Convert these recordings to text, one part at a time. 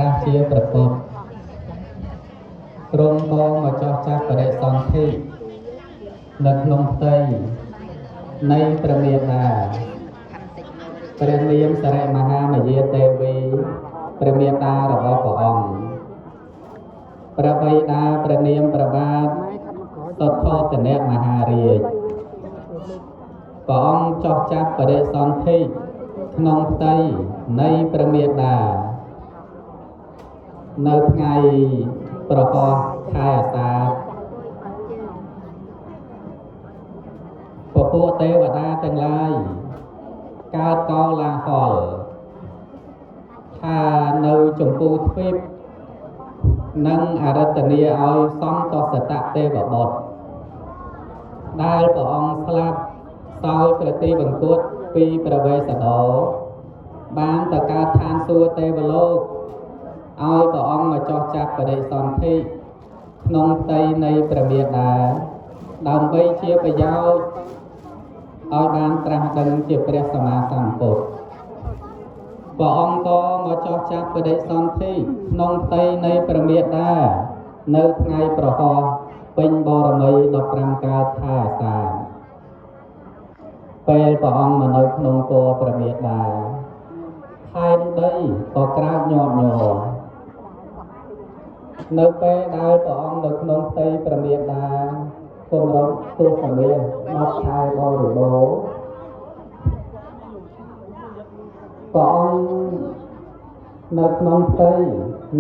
ប្រាស់ជាប្រពុតទ្រង់ក៏មកចោះចាប់បដិសន្ធិនៅក្នុងផ្ទៃនៃព្រះមេត្តាព្រះនាមសរិមហាមយាទេវីព្រះមេត្តារបស់ព្រះអង្គព្រះបិតាព្រះនាមព្រះបាទសុទ្ធោទនៈមហារាជព្រះអង្គចោះចាប់បដិសន្ធិក្នុងផ្ទៃនៃព្រះមេត្តានៅថ្ងៃប្រហោះខែអាសាឍពពួកទេវតាទាំងឡាយកើតកោឡាហលថានៅចម្ពោះទ្វីបនិងអរតនីឲ្យសំតសតៈទេវបុត្រដែលព្រះអង្គស្លាប់សោយប្រតិបង្គត់ពីព្រះវេស្សន្តរបានទៅកើតឋានសួគ៌ទេវលោកឲ្យព្រះអង្គមកចោះចាប់បដិសន្ធិក្នុងផ្ទៃនៃព្រះមេត្តាដើម្បីជាប្រយោជន៍ឲ្យបានត្រាស់ដឹងជាព្រះសម្មាសម្ពុទ្ធព្រះអង្គក៏មកចោះចាប់បដិសន្ធិក្នុងផ្ទៃនៃព្រះមេត្តានៅថ្ងៃប្រហោះពេញបរមី15កើតខែអាសាឍពេលព្រះអង្គមកនៅក្នុងគភ៌ព្រះមេត្តាខែដីក៏ក្រើកញាប់ញ័រនៅពេលដែលព្រះអង្គនៅក្នុងផ្ទៃព្រះមេត្តាគម្រប់ទូកមាស10ខែបរិបូរណ៍ព្រះអង្គនៅក្នុងផ្ទៃ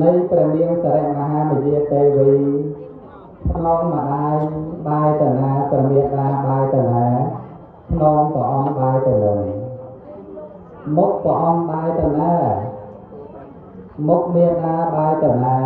នៃព្រះនាងសរិមហាមយាទេវីថ្នមម្ដាយបាយតាណាព្រះមេត្តាបាយតាណាថ្នមព្រះអង្គបាយតាណាមុខព្រះអង្គបាយតាណាមុខមេត្តាបាយតាណា